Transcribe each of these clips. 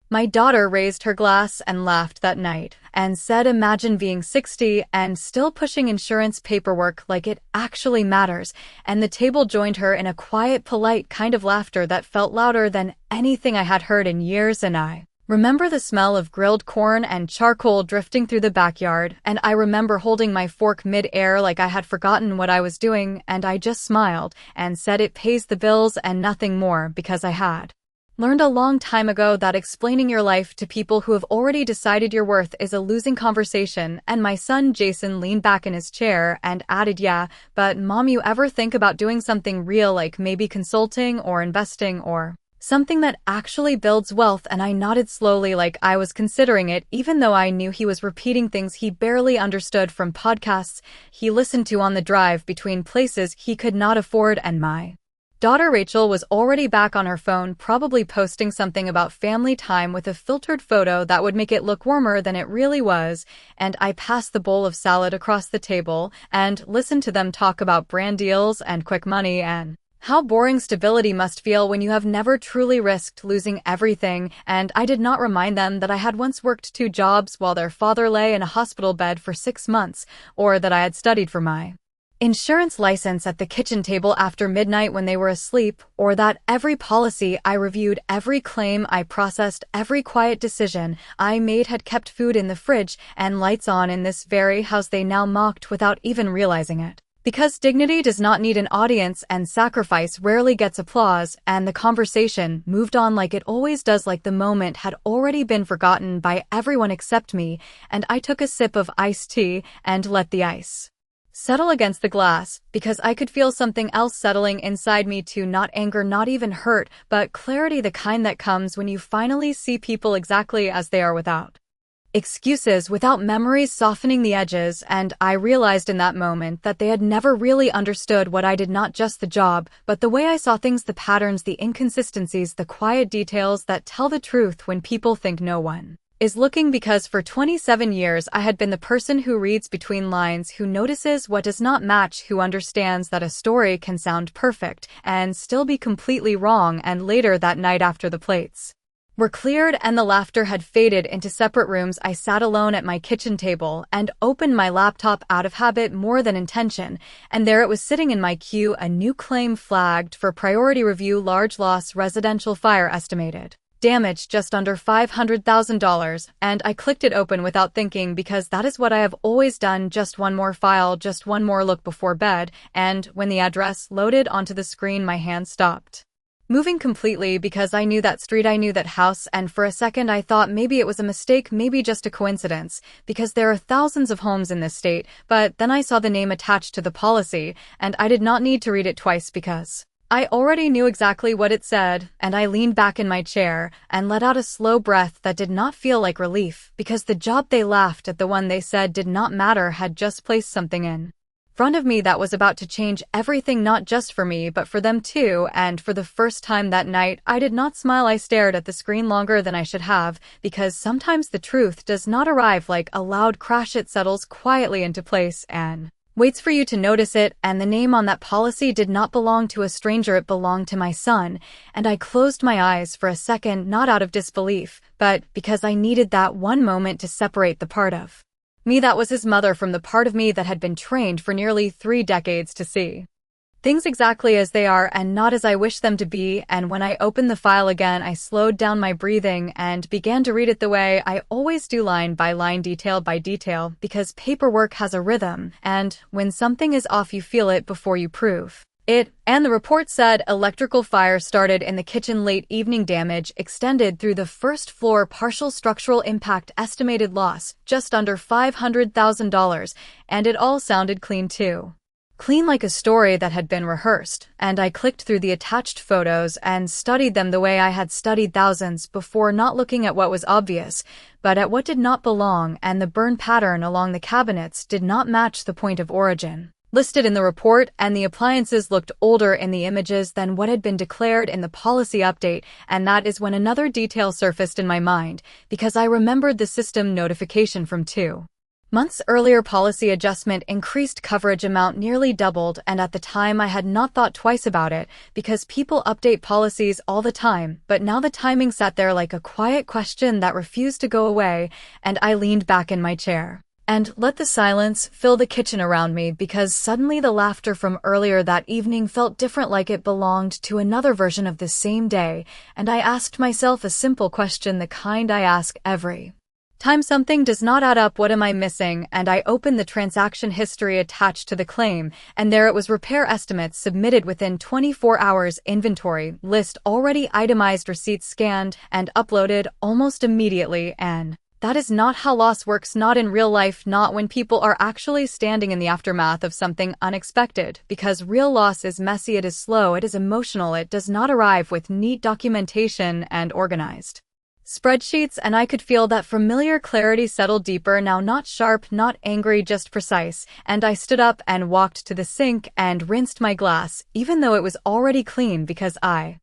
My daughter raised her glass and laughed that night and said, "Imagine being 60 and still pushing insurance paperwork like it actually matters." And the table joined her in a quiet, polite kind of laughter that felt louder than anything I had heard in years. And I remember the smell of grilled corn and charcoal drifting through the backyard, and I remember holding my fork mid-air like I had forgotten what I was doing, and I just smiled and said it pays the bills and nothing more, because I had learned a long time ago that explaining your life to people who have already decided your worth is a losing conversation. And my son Jason leaned back in his chair and added, "Yeah, but Mom, you ever think about doing something real, like maybe consulting or investing or something that actually builds wealth?" And I nodded slowly like I was considering it, even though I knew he was repeating things he barely understood from podcasts he listened to on the drive between places he could not afford. And my daughter Rachel was already back on her phone, probably posting something about family time with a filtered photo that would make it look warmer than it really was. And I passed the bowl of salad across the table and listened to them talk about brand deals and quick money and how boring stability must feel when you have never truly risked losing everything. And I did not remind them that I had once worked 2 jobs while their father lay in a hospital bed for 6 months, or that I had studied for my insurance license at the kitchen table after midnight when they were asleep, or that every policy I reviewed, every claim I processed, every quiet decision I made had kept food in the fridge and lights on in this very house they now mocked without even realizing it. Because dignity does not need an audience and sacrifice rarely gets applause, and the conversation moved on like it always does, like the moment had already been forgotten by everyone except me. And I took a sip of iced tea and let the ice settle against the glass, because I could feel something else settling inside me too. Not anger, not even hurt, but clarity, the kind that comes when you finally see people exactly as they are, without excuses, without memories softening the edges. And I realized in that moment that they had never really understood what I did, not just the job, but the way I saw things, the patterns, the inconsistencies, the quiet details that tell the truth when people think no one is looking. Because for 27 years I had been the person who reads between lines, who notices what does not match, who understands that a story can sound perfect and still be completely wrong. And later that night, after the plates were cleared and the laughter had faded into separate rooms, I sat alone at my kitchen table and opened my laptop out of habit more than intention. And there it was, sitting in my queue, a new claim flagged for priority review, large loss, residential fire, estimated damage just under $500,000, and I clicked it open without thinking, because that is what I have always done. Just one more file, just one more look before bed. And when the address loaded onto the screen, my hand stopped moving completely, because I knew that street, I knew that house, and for a second I thought maybe it was a mistake, maybe just a coincidence, because there are thousands of homes in this state. But then I saw the name attached to the policy, and I did not need to read it twice, because I already knew exactly what it said. And I leaned back in my chair and let out a slow breath that did not feel like relief, because the job they laughed at, the one they said did not matter, had just placed something in front of me that was about to change everything, not just for me, but for them too. And for the first time that night, I did not smile. I stared at the screen longer than I should have, because sometimes the truth does not arrive like a loud crash. It settles quietly into place and waits for you to notice it. And the name on that policy did not belong to a stranger, it belonged to my son. And I closed my eyes for a second, not out of disbelief, but because I needed that one moment to separate the part of me that was his mother from the part of me that had been trained for nearly 3 decades to see things exactly as they are and not as I wish them to be. And when I opened the file again, I slowed down my breathing and began to read it the way I always do, line by line, detail by detail, because paperwork has a rhythm, and when something is off, you feel it before you prove it. And the report said electrical fire started in the kitchen, late evening, damage extended through the first floor, partial structural impact, estimated loss just under $500,000, and it all sounded clean too. Clean, like a story that had been rehearsed. And I clicked through the attached photos and studied them the way I had studied thousands before, not looking at what was obvious, but at what did not belong. And the burn pattern along the cabinets did not match the point of origin listed in the report, and the appliances looked older in the images than what had been declared in the policy update. And that is when another detail surfaced in my mind, because I remembered the system notification from 2 Months earlier policy adjustment increased coverage amount nearly doubled, and at the time I had not thought twice about it because people update policies all the time, but now the timing sat there like a quiet question that refused to go away, and I leaned back in my chair and let the silence fill the kitchen around me because suddenly the laughter from earlier that evening felt different, like it belonged to another version of the same day, and I asked myself a simple question, the kind I ask every time something does not add up. What am I missing? And I opened the transaction history attached to the claim, and there it was: repair estimates submitted within 24 hours, inventory list already itemized, receipts scanned and uploaded almost immediately. And that is not how loss works, not in real life, not when people are actually standing in the aftermath of something unexpected, because real loss is messy, it is slow, it is emotional, it does not arrive with neat documentation and organized spreadsheets. And I could feel that familiar clarity settle deeper now, not sharp, not angry, just precise. And I stood up and walked to the sink and rinsed my glass, even though it was already clean, because I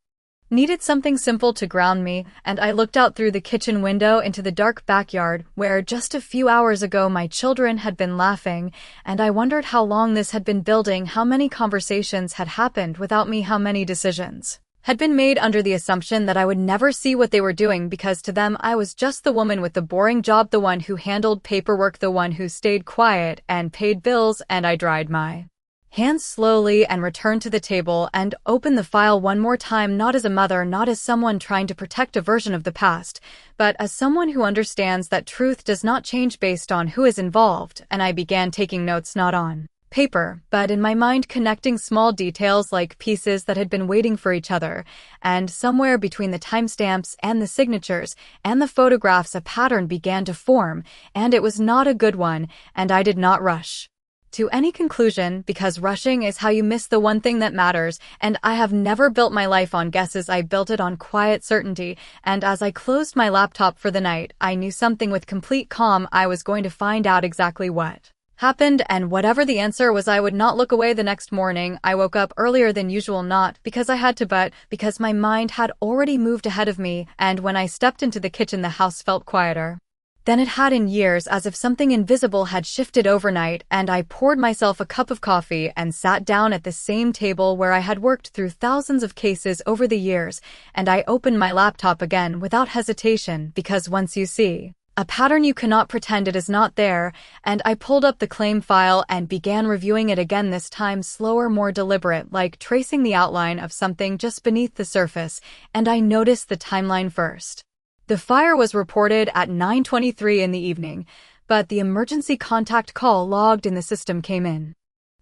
needed something simple to ground me. And I looked out through the kitchen window into the dark backyard where just a few hours ago my children had been laughing, and I wondered how long this had been building, how many conversations had happened without me, how many decisions had been made under the assumption that I would never see what they were doing, because to them I was just the woman with the boring job, the one who handled paperwork, the one who stayed quiet and paid bills. And I dried my hands slowly and returned to the table and opened the file one more time, not as a mother, not as someone trying to protect a version of the past, but as someone who understands that truth does not change based on who is involved. And I began taking notes, not on paper, but in my mind, connecting small details like pieces that had been waiting for each other, and somewhere between the timestamps and the signatures and the photographs a pattern began to form, and it was not a good one, and I did not rush to any conclusion, because rushing is how you miss the one thing that matters. And I have never built my life on guesses, I built it on quiet certainty. And as I closed my laptop for the night, I knew something with complete calm: I was going to find out exactly what happened, and whatever the answer was, I would not look away. The next morning, I woke up earlier than usual, not because I had to, but because my mind had already moved ahead of me, and when I stepped into the kitchen, the house felt quieter than it had in years, as if something invisible had shifted overnight. And I poured myself a cup of coffee and sat down at the same table where I had worked through thousands of cases over the years, and I opened my laptop again without hesitation, because once you see a pattern, you cannot pretend it is not there. And I pulled up the claim file and began reviewing it again, this time slower, more deliberate, like tracing the outline of something just beneath the surface. And I noticed the timeline first. The fire was reported at 9:23 in the evening, but the emergency contact call logged in the system came in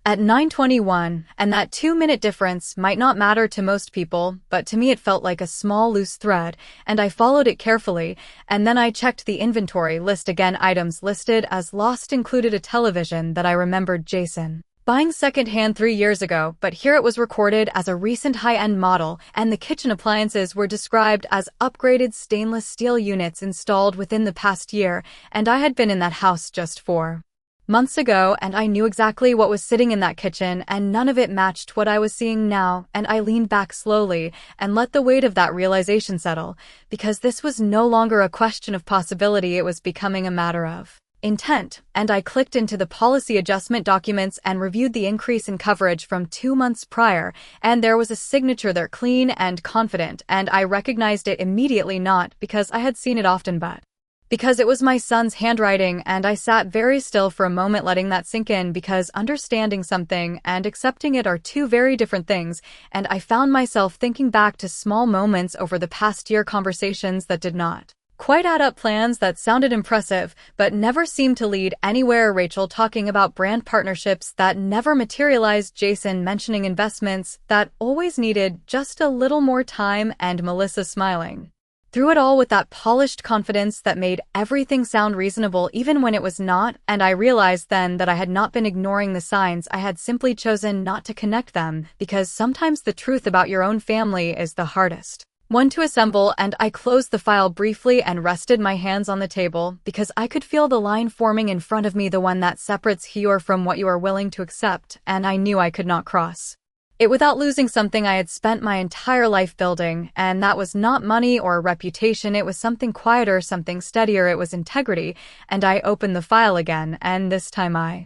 at 9:21, and that 2-minute difference might not matter to most people, but to me it felt like a small loose thread, and I followed it carefully. And then I checked the inventory list again. Items listed as lost included a television that I remembered Jason buying secondhand 3 years ago, but here it was recorded as a recent high-end model, and the kitchen appliances were described as upgraded stainless steel units installed within the past year, and I had been in that house just 4 months ago, and I knew exactly what was sitting in that kitchen, and none of it matched what I was seeing now. And I leaned back slowly and let the weight of that realization settle, because this was no longer a question of possibility, it was becoming a matter of intent. And I clicked into the policy adjustment documents and reviewed the increase in coverage from 2 months prior, and there was a signature there, clean and confident, and I recognized it immediately, not because I had seen it often, but because it was my son's handwriting. And I sat very still for a moment, letting that sink in, because understanding something and accepting it are two very different things. And I found myself thinking back to small moments over the past year, conversations that did not quite add up, plans that sounded impressive but never seemed to lead anywhere, Rachel talking about brand partnerships that never materialized, Jason mentioning investments that always needed just a little more time, and Melissa smiling through it all with that polished confidence that made everything sound reasonable even when it was not. And I realized then that I had not been ignoring the signs, I had simply chosen not to connect them, because sometimes the truth about your own family is the hardest one to assemble. And I closed the file briefly and rested my hands on the table, because I could feel the line forming in front of me, the one that separates who you are from what you are willing to accept, and I knew I could not cross it without losing something I had spent my entire life building, and that was not money or reputation. It was something quieter, something steadier. It was integrity, and I opened the file again, and this time I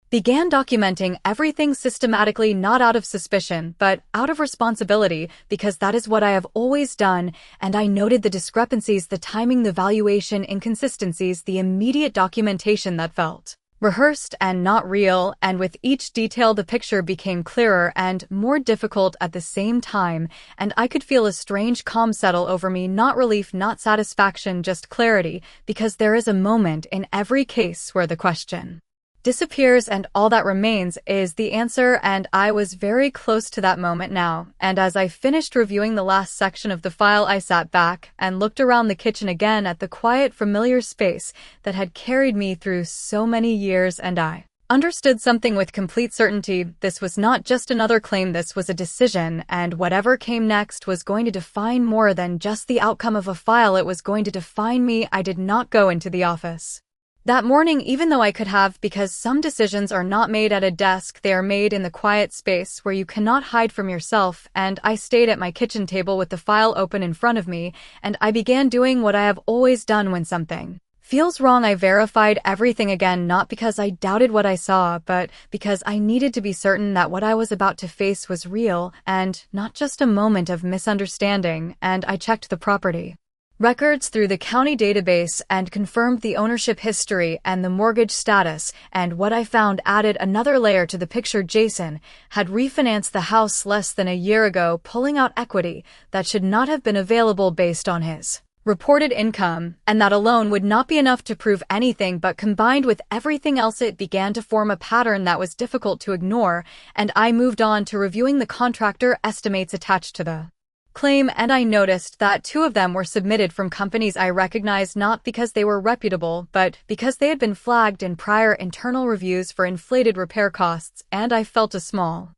began documenting everything systematically, not out of suspicion, but out of responsibility, because that is what I have always done, and I noted the discrepancies, the timing, the valuation inconsistencies, the immediate documentation that felt rehearsed and not real, and with each detail the picture became clearer and more difficult at the same time, and I could feel a strange calm settle over me, not relief, not satisfaction, just clarity, because there is a moment in every case where the question disappears and all that remains is the answer, and I was very close to that moment now. And as I finished reviewing the last section of the file, I sat back and looked around the kitchen again at the quiet, familiar space that had carried me through so many years, and I understood something with complete certainty. This was not just another claim, this was a decision, and whatever came next was going to define more than just the outcome of a file. It was going to define me. I did not go into the office that morning, even though I could have, because some decisions are not made at a desk, they are made in the quiet space where you cannot hide from yourself, and I stayed at my kitchen table with the file open in front of me, and I began doing what I have always done when something feels wrong. I verified everything again, not because I doubted what I saw, but because I needed to be certain that what I was about to face was real, and not just a moment of misunderstanding, and I checked the property records through the county database and confirmed the ownership history and the mortgage status, and what I found added another layer to the picture. Jason had refinanced the house less than a year ago, pulling out equity that should not have been available based on his reported income, and that alone would not be enough to prove anything, but combined with everything else, it began to form a pattern that was difficult to ignore, and I moved on to reviewing the contractor estimates attached to the claim, and I noticed that 2 of them were submitted from companies I recognized, not because they were reputable, but because they had been flagged in prior internal reviews for inflated repair costs, and I felt a small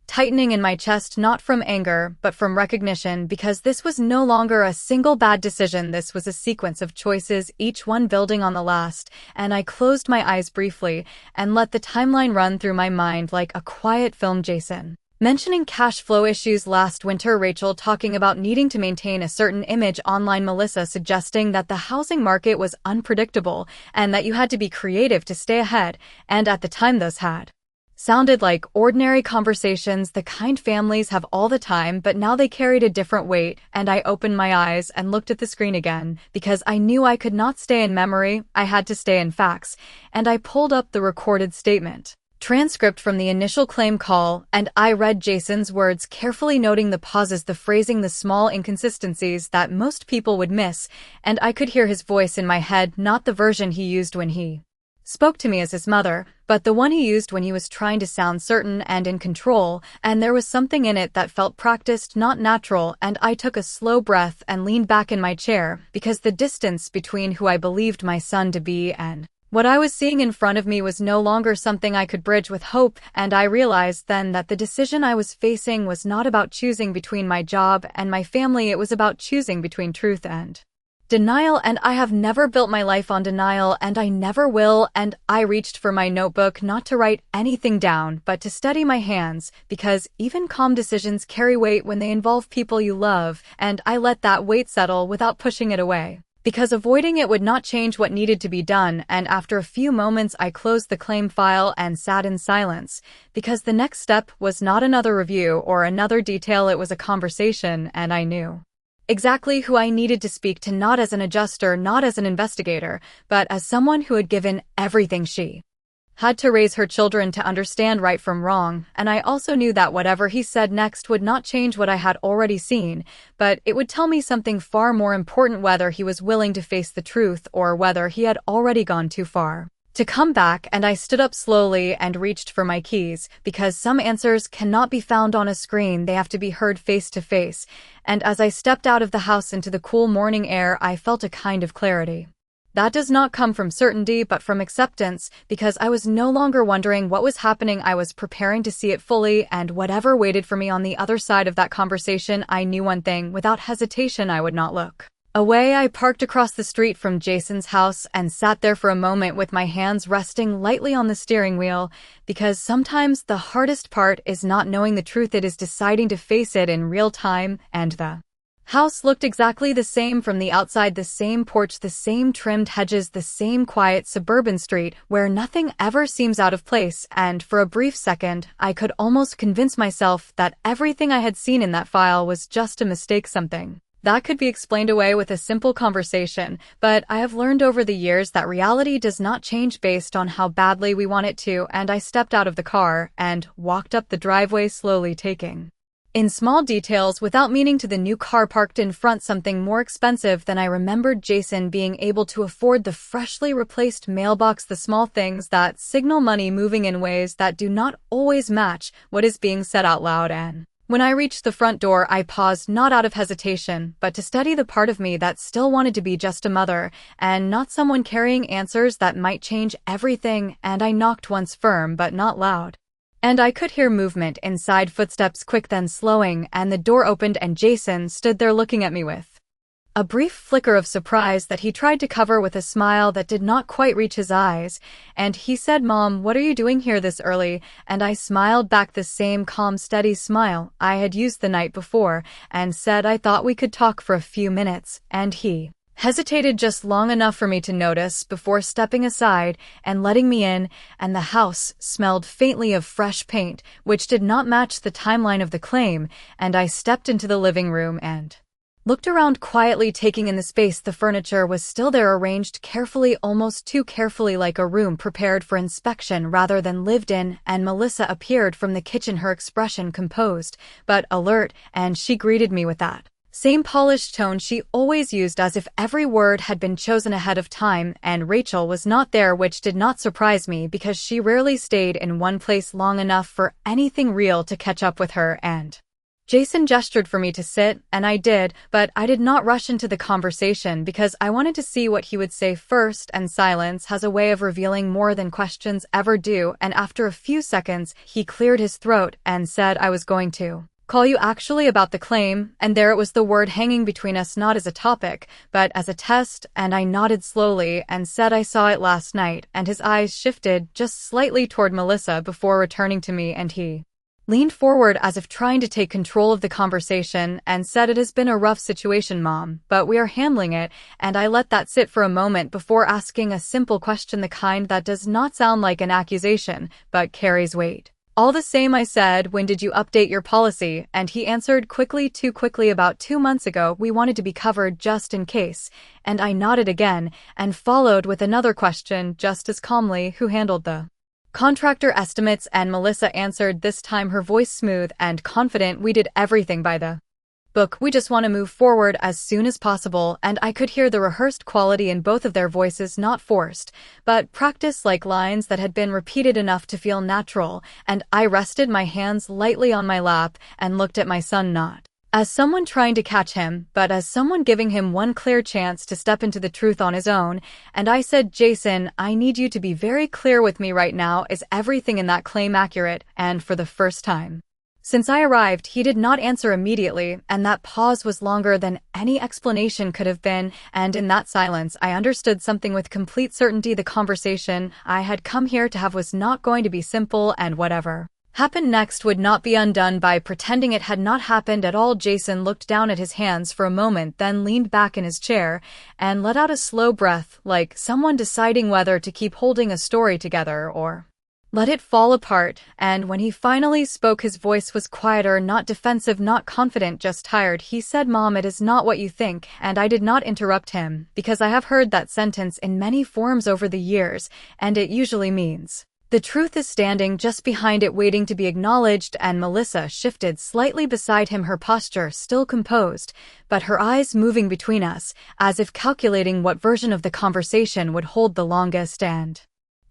tightening in my chest, not from anger, but from recognition, because this was no longer a single bad decision. This was a sequence of choices, each one building on the last, and I closed my eyes briefly and let the timeline run through my mind like a quiet film. Jason mentioning cash flow issues last winter, Rachel talking about needing to maintain a certain image online, Melissa suggesting that the housing market was unpredictable and that you had to be creative to stay ahead, and at the time those had sounded like ordinary conversations, the kind families have all the time, but now they carried a different weight, and I opened my eyes and looked at the screen again, because I knew I could not stay in memory, I had to stay in facts, and I pulled up the recorded statement transcript from the initial claim call, and I read Jason's words carefully, noting the pauses, the phrasing, the small inconsistencies that most people would miss, and I could hear his voice in my head, not the version he used when he spoke to me as his mother, but the one he used when he was trying to sound certain and in control, and there was something in it that felt practiced, not natural, and I took a slow breath and leaned back in my chair, because the distance between who I believed my son to be and what I was seeing in front of me was no longer something I could bridge with hope, and I realized then that the decision I was facing was not about choosing between my job and my family, it was about choosing between truth and denial, and I have never built my life on denial, and I never will, and I reached for my notebook, not to write anything down, but to steady my hands, because even calm decisions carry weight when they involve people you love, and I let that weight settle without pushing it away, because avoiding it would not change what needed to be done, and after a few moments I closed the claim file and sat in silence, because the next step was not another review or another detail, it was a conversation, and I knew exactly who I needed to speak to, not as an adjuster, not as an investigator, but as someone who had given everything she had to raise her children to understand right from wrong, and I also knew that whatever he said next would not change what I had already seen, but it would tell me something far more important, whether he was willing to face the truth or whether he had already gone too far to come back. And I stood up slowly and reached for my keys, because some answers cannot be found on a screen, they have to be heard face to face, and as I stepped out of the house into the cool morning air, I felt a kind of clarity that does not come from certainty but from acceptance, because I was no longer wondering what was happening, I was preparing to see it fully, and whatever waited for me on the other side of that conversation, I knew one thing, without hesitation I would not look Away, I parked across the street from Jason's house and sat there for a moment with my hands resting lightly on the steering wheel, because sometimes the hardest part is not knowing the truth, it is deciding to face it in real time. And the house looked exactly the same from the outside, the same porch, the same trimmed hedges, the same quiet suburban street where nothing ever seems out of place, and for a brief second, I could almost convince myself that everything I had seen in that file was just a mistake, something that could be explained away with a simple conversation. But I have learned over the years that reality does not change based on how badly we want it to, and I stepped out of the car and walked up the driveway, slowly taking in small details without meaning to the new car parked in front, something more expensive than I remembered, Jason being able to afford the freshly replaced mailbox, the small things that signal money moving in ways that do not always match what is being said out loud. And when I reached the front door, I paused, not out of hesitation, but to study the part of me that still wanted to be just a mother, and not someone carrying answers that might change everything. And I knocked once, firm but not loud. And I could hear movement inside, footsteps quick then slowing, and the door opened and Jason stood there looking at me with a brief flicker of surprise that he tried to cover with a smile that did not quite reach his eyes, and he said, "Mom, what are you doing here this early?" And I smiled back, the same calm, steady smile I had used the night before, and said I thought we could talk for a few minutes. And he hesitated just long enough for me to notice before stepping aside and letting me in, and the house smelled faintly of fresh paint, which did not match the timeline of the claim, and I stepped into the living room and looked around quietly, taking in the space. The furniture was still there, arranged carefully, almost too carefully, like a room prepared for inspection rather than lived in, and Melissa appeared from the kitchen, her expression composed but alert, and she greeted me with that same polished tone she always used, as if every word had been chosen ahead of time. And Rachel was not there, which did not surprise me because she rarely stayed in one place long enough for anything real to catch up with her. And Jason gestured for me to sit, and I did, but I did not rush into the conversation because I wanted to see what he would say first, and silence has a way of revealing more than questions ever do. And after a few seconds, he cleared his throat and said, "I was going to call you actually about the claim," and there it was, the word hanging between us, not as a topic, but as a test. And I nodded slowly and said I saw it last night, and his eyes shifted just slightly toward Melissa before returning to me, and he leaned forward as if trying to take control of the conversation and said, "It has been a rough situation, Mom, but we are handling it." And I let that sit for a moment before asking a simple question, the kind that does not sound like an accusation, but carries weight. "All the same," I said, "when did you update your policy?" And he answered quickly, too quickly, "About 2 months ago. We wanted to be covered just in case." And I nodded again and followed with another question just as calmly, "Who handled the contractor estimates?" And Melissa answered, this time her voice smooth and confident, "We did everything by the book. We just want to move forward as soon as possible." And I could hear the rehearsed quality in both of their voices, not forced, but practiced, like lines that had been repeated enough to feel natural. And I rested my hands lightly on my lap and looked at my son, not as someone trying to catch him, but as someone giving him one clear chance to step into the truth on his own. And I said, "Jason, I need you to be very clear with me right now. Is everything in that claim accurate?" And for the first time since I arrived, he did not answer immediately, and that pause was longer than any explanation could have been. And in that silence, I understood something with complete certainty. The conversation I had come here to have was not going to be simple, and whatever happened next would not be undone by pretending it had not happened at all. Jason looked down at his hands for a moment, then leaned back in his chair and let out a slow breath, like someone deciding whether to keep holding a story together or let it fall apart. And when he finally spoke, his voice was quieter, not defensive, not confident, just tired. He said, "Mom, it is not what you think." And I did not interrupt him, because I have heard that sentence in many forms over the years, and it usually means the truth is standing just behind it, waiting to be acknowledged. And Melissa shifted slightly beside him, her posture still composed, but her eyes moving between us, as if calculating what version of the conversation would hold the longest. And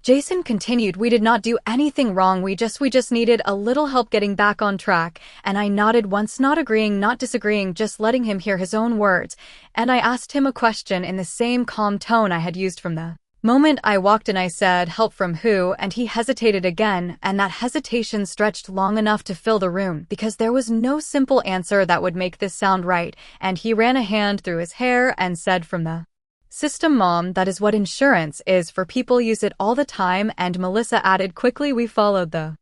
Jason continued, "We did not do anything wrong. We just needed a little help getting back on track." And I nodded once, not agreeing, not disagreeing, just letting him hear his own words. And I asked him a question in the same calm tone I had used from the Moment I walked in I said, "Help from who?" and he hesitated again, and that hesitation stretched long enough to fill the room because there was no simple answer that would make this sound right, and he ran a hand through his hair and said, "From the system, Mom, that is what insurance is for, people use it all the time," and Melissa added quickly, "We followed the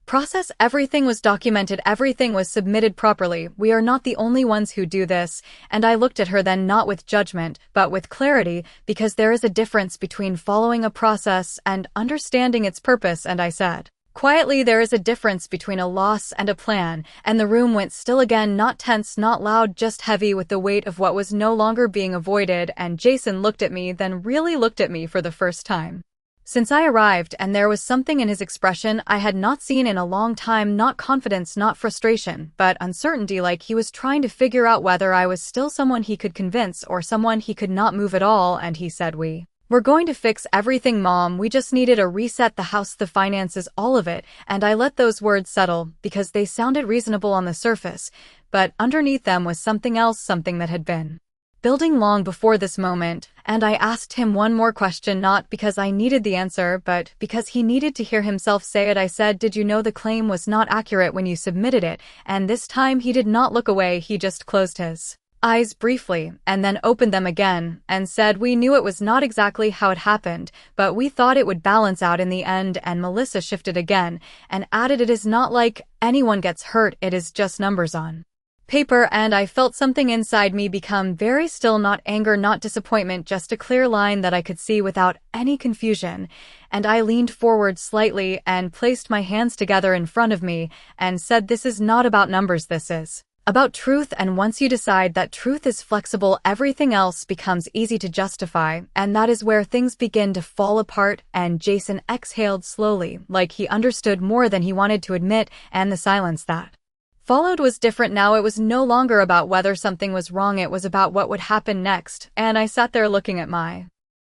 process, everything was documented, everything was submitted properly. We are not the only ones who do this." And I looked at her then, not with judgment, but with clarity, because there is a difference between following a process and understanding its purpose, and I said, quietly, "There is a difference between a loss and a plan," and the room went still again, not tense, not loud, just heavy with the weight of what was no longer being avoided, and Jason looked at me, then really looked at me for the first time since I arrived, and there was something in his expression I had not seen in a long time, not confidence, not frustration, but uncertainty, like he was trying to figure out whether I was still someone he could convince or someone he could not move at all, and he said, "We're going to fix everything, Mom, we just needed a reset, the house, the finances, all of it," and I let those words settle, because they sounded reasonable on the surface, but underneath them was something else, something that had been building long before this moment, and I asked him one more question, not because I needed the answer, but because he needed to hear himself say it. I said, "Did you know the claim was not accurate when you submitted it?" And this time he did not look away, he just closed his eyes briefly, and then opened them again, and said, "We knew it was not exactly how it happened, but we thought it would balance out in the end," and Melissa shifted again, and added, "It is not like anyone gets hurt, it is just numbers on paper," and I felt something inside me become very still, not anger, not disappointment, just a clear line that I could see without any confusion, and I leaned forward slightly and placed my hands together in front of me and said, "This is not about numbers, this is about truth, and once you decide that truth is flexible, everything else becomes easy to justify," and that is where things begin to fall apart, and Jason exhaled slowly, like he understood more than he wanted to admit, and the silence that followed was different now. It was no longer about whether something was wrong, it was about what would happen next, and I sat there looking at my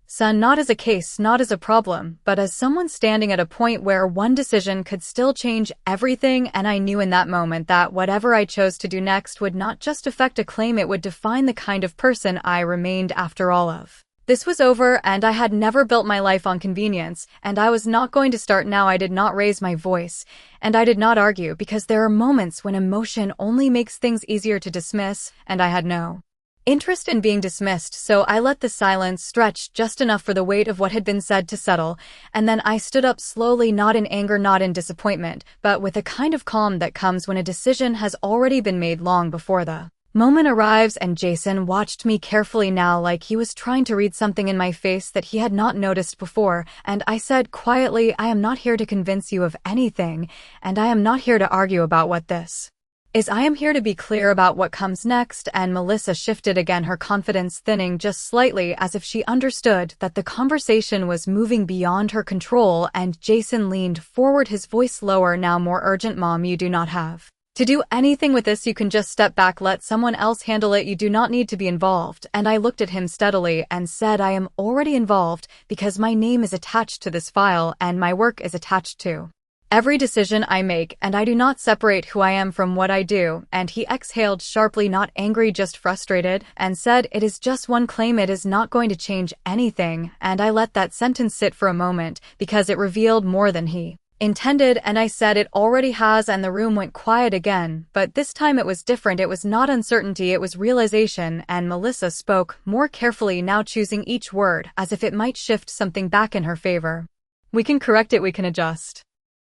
son not as a case, not as a problem, but as someone standing at a point where one decision could still change everything, and I knew in that moment that whatever I chose to do next would not just affect a claim, it would define the kind of person I remained after all of this was over, and I had never built my life on convenience, and I was not going to start now. I did not raise my voice, and I did not argue, because there are moments when emotion only makes things easier to dismiss, and I had no interest in being dismissed, so I let the silence stretch just enough for the weight of what had been said to settle, and then I stood up slowly, not in anger, not in disappointment, but with a kind of calm that comes when a decision has already been made long before the moment arrives, and Jason watched me carefully now, like he was trying to read something in my face that he had not noticed before, and I said quietly, "I am not here to convince you of anything, and I am not here to argue about what this is. I am here to be clear about what comes next," and Melissa shifted again, her confidence thinning just slightly, as if she understood that the conversation was moving beyond her control, and Jason leaned forward, his voice lower, now more urgent, "Mom, you do not have to do anything with this, you can just step back, let someone else handle it, you do not need to be involved." And I looked at him steadily and said, "I am already involved, because my name is attached to this file, and my work is attached to every decision I make, and I do not separate who I am from what I do." And he exhaled sharply, not angry, just frustrated, and said, "It is just one claim, it is not going to change anything," and I let that sentence sit for a moment, because it revealed more than he intended, and I said, "It already has," and the room went quiet again, but this time it was different. It was not uncertainty, it was realization, and Melissa spoke, more carefully now, choosing each word, as if it might shift something back in her favor. "We can correct it, we can adjust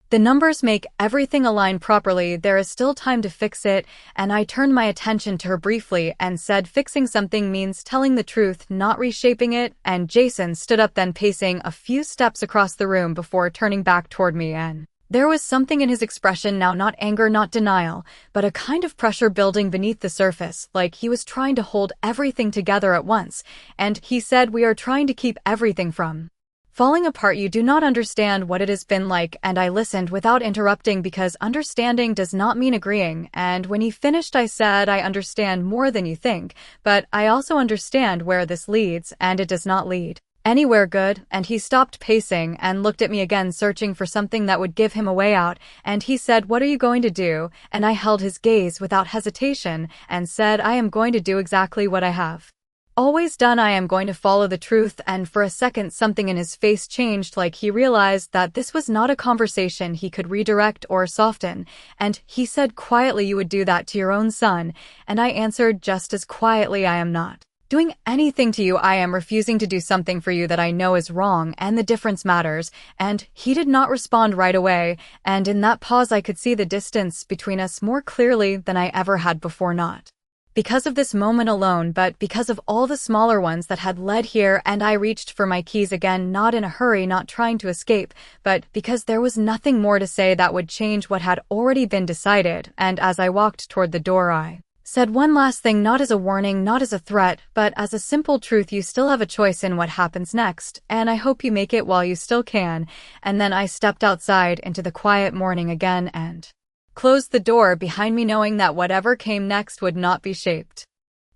the numbers, make everything align properly, there is still time to fix it," and I turned my attention to her briefly and said, "Fixing something means telling the truth, not reshaping it," and Jason stood up, then pacing a few steps across the room before turning back toward me, and there was something in his expression now, not anger, not denial, but a kind of pressure building beneath the surface, like he was trying to hold everything together at once, and he said, "We are trying to keep everything from falling apart, you do not understand what it has been like," and I listened without interrupting, because understanding does not mean agreeing, and when he finished I said, "I understand more than you think, but I also understand where this leads, and it does not lead anywhere good," and he stopped pacing and looked at me again, searching for something that would give him a way out, and he said, "What are you going to do?" And I held his gaze without hesitation and said, "I am going to do exactly what I have always done. I am going to follow the truth. And for a second something in his face changed, like he realized that this was not a conversation he could redirect or soften. And he said quietly, "You would do that to your own son." And I answered just as quietly, "I am not doing anything to you. I am refusing to do something for you that I know is wrong, and the difference matters." And he did not respond right away, and in that pause I could see the distance between us more clearly than I ever had before, not because of this moment alone, but because of all the smaller ones that had led here. And I reached for my keys again, not in a hurry, not trying to escape, but because there was nothing more to say that would change what had already been decided. And as I walked toward the door, I said one last thing, not as a warning, not as a threat, but as a simple truth: you still have a choice in what happens next, and I hope you make it while you still can. And then I stepped outside into the quiet morning again and closed the door behind me, knowing that whatever came next would not be shaped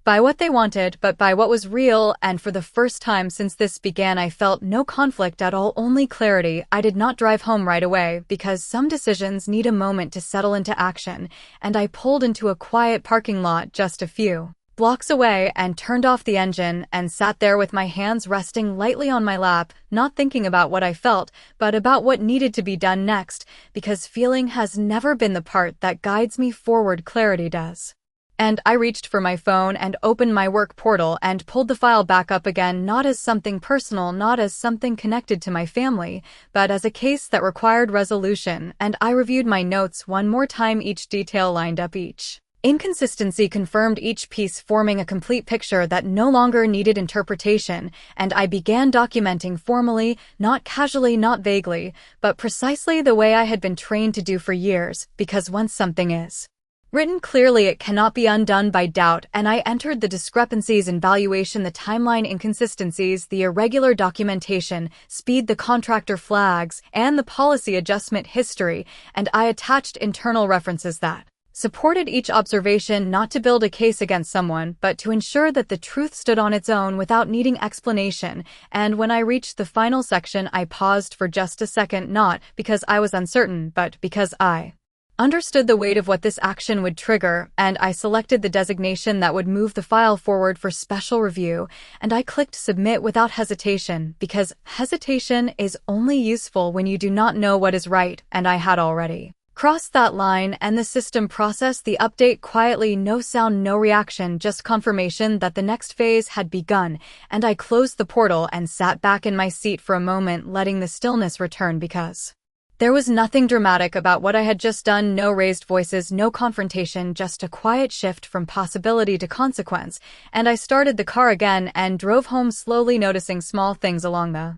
by what they wanted, but by what was real. And for the first time since this began, I felt no conflict at all, only clarity. I did not drive home right away, because some decisions need a moment to settle into action, and I pulled into a quiet parking lot just a few blocks away and turned off the engine and sat there with my hands resting lightly on my lap, not thinking about what I felt, but about what needed to be done next, because feeling has never been the part that guides me forward, clarity does. And I reached for my phone and opened my work portal and pulled the file back up again, not as something personal, not as something connected to my family, but as a case that required resolution. And I reviewed my notes one more time, each detail lined up, each inconsistency confirmed, each piece forming a complete picture that no longer needed interpretation. And I began documenting formally, not casually, not vaguely, but precisely the way I had been trained to do for years, because once something is written clearly, it cannot be undone by doubt. And I entered the discrepancies in valuation, the timeline inconsistencies, the irregular documentation, speed, the contractor flags, and the policy adjustment history, and I attached internal references that supported each observation, not to build a case against someone, but to ensure that the truth stood on its own without needing explanation. And when I reached the final section, I paused for just a second, not because I was uncertain, but because I understood the weight of what this action would trigger. And I selected the designation that would move the file forward for special review, and I clicked submit without hesitation, because hesitation is only useful when you do not know what is right. And I had already crossed that line, and the system processed the update quietly, no sound, no reaction, just confirmation that the next phase had begun. And I closed the portal and sat back in my seat for a moment, letting the stillness return, because there was nothing dramatic about what I had just done. No raised voices, no confrontation, just a quiet shift from possibility to consequence. And I started the car again and drove home slowly, noticing small things along the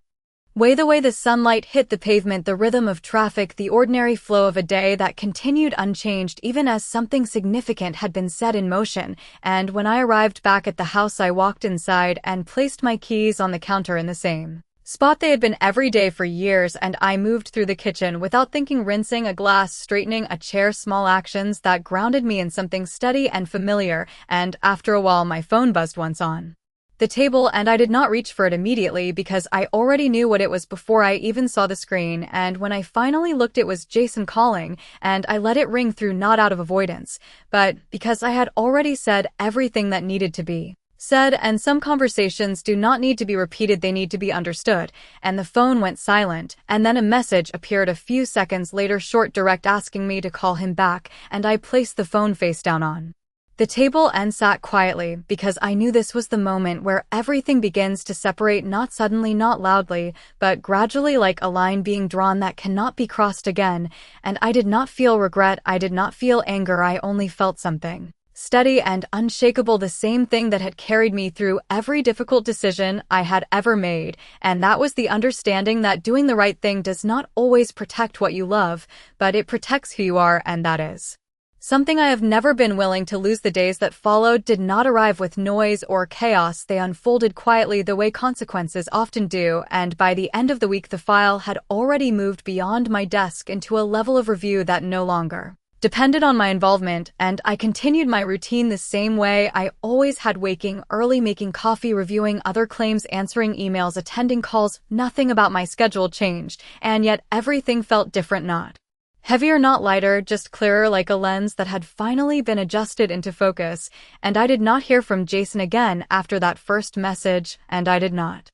way the sunlight hit the pavement, the rhythm of traffic, the ordinary flow of a day that continued unchanged even as something significant had been set in motion. And when I arrived back at the house, I walked inside and placed my keys on the counter in the same spot they had been every day for years, and I moved through the kitchen without thinking, rinsing a glass, straightening a chair, small actions that grounded me in something steady and familiar. And after a while, my phone buzzed once on the table, and I did not reach for it immediately because I already knew what it was before I even saw the screen. And when I finally looked, it was Jason calling, and I let it ring through, not out of avoidance, but because I had already said everything that needed to be said. And some conversations do not need to be repeated, they need to be understood. And the phone went silent, and then a message appeared a few seconds later, short, direct, asking me to call him back. And I placed the phone face down on the table and sat quietly, because I knew this was the moment where everything begins to separate, not suddenly, not loudly, but gradually, like a line being drawn that cannot be crossed again. And I did not feel regret, I did not feel anger, I only felt something steady and unshakable, the same thing that had carried me through every difficult decision I had ever made. And that was the understanding that doing the right thing does not always protect what you love, but it protects who you are. And that is something I have never been willing to lose. The days that followed did not arrive with noise or chaos. They unfolded quietly, the way consequences often do, and by the end of the week the file had already moved beyond my desk into a level of review that no longer depended on my involvement. And I continued my routine the same way I always had, waking early, making coffee, reviewing other claims, answering emails, attending calls. Nothing about my schedule changed, and yet everything felt different, not Heavier, not lighter, just clearer, like a lens that had finally been adjusted into focus, and I did not hear from Jason again after that first message, and I did not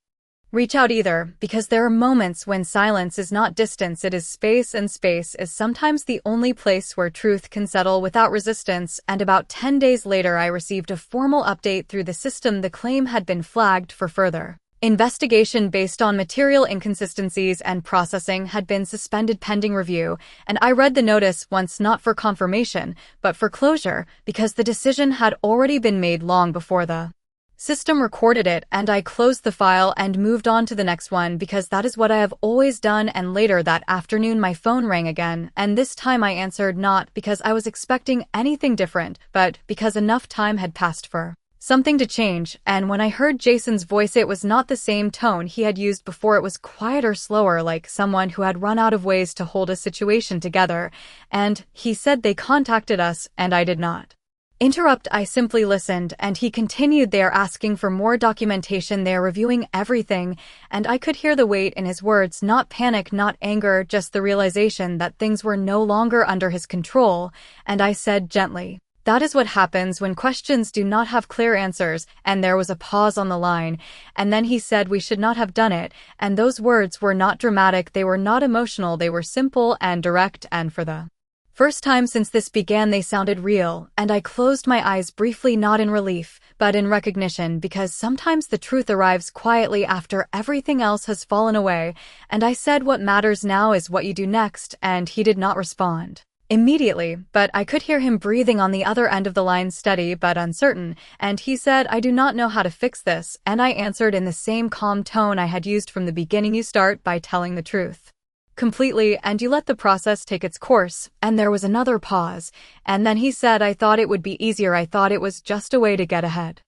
reach out either, because there are moments when silence is not distance, it is space, and space is sometimes the only place where truth can settle without resistance. And about 10 days later, I received a formal update through the system. The claim had been flagged for further investigation based on material inconsistencies, and processing had been suspended pending review. And I read the notice once, not for confirmation, but for closure, because the decision had already been made long before the system recorded it, and I closed the file and moved on to the next one, because that is what I have always done. And later that afternoon my phone rang again, and this time I answered, not because I was expecting anything different, but because enough time had passed for something to change. And when I heard Jason's voice, it was not the same tone he had used before. It was quieter, slower, like someone who had run out of ways to hold a situation together. And he said they contacted us, and I did not interrupt. I simply listened, and he continued, "They are asking for more documentation, they are reviewing everything," and I could hear the weight in his words, not panic, not anger, just the realization that things were no longer under his control. And I said gently, "That is what happens when questions do not have clear answers." And there was a pause on the line, and then he said, "We should not have done it." And those words were not dramatic, they were not emotional, they were simple and direct, and for the first time since this began, they sounded real. And I closed my eyes briefly, not in relief, but in recognition, because sometimes the truth arrives quietly after everything else has fallen away. And I said, "What matters now is what you do next." And he did not respond immediately, but I could hear him breathing on the other end of the line, steady but uncertain. And he said, "I do not know how to fix this." And I answered in the same calm tone I had used from the beginning, "You start by telling the truth completely, and you let the process take its course." And there was another pause, and then he said, "I thought it would be easier. I thought it was just a way to get ahead."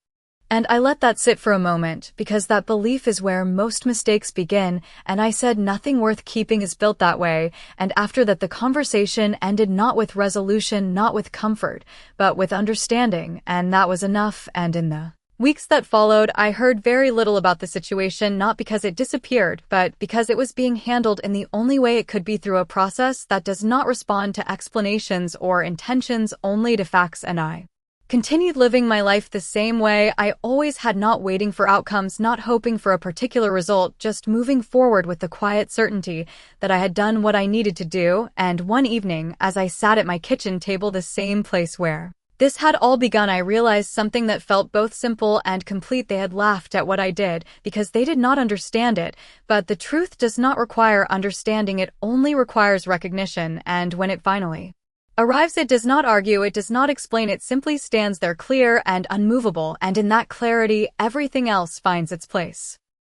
And I let that sit for a moment, because that belief is where most mistakes begin. And I said, "Nothing worth keeping is built that way." And after that, the conversation ended, not with resolution, not with comfort, but with understanding, and that was enough. And in the weeks that followed, I heard very little about the situation, not because it disappeared, but because it was being handled in the only way it could be, through a process that does not respond to explanations or intentions, only to facts. And I continued living my life the same way I always had, not waiting for outcomes, not hoping for a particular result, just moving forward with the quiet certainty that I had done what I needed to do. And one evening, as I sat at my kitchen table, the same place where this had all begun, I realized something that felt both simple and complete. They had laughed at what I did because they did not understand it, but the truth does not require understanding, it only requires recognition. And when it finally arrives, it does not argue, it does not explain, it simply stands there, clear and unmovable, and in that clarity, everything else finds its place.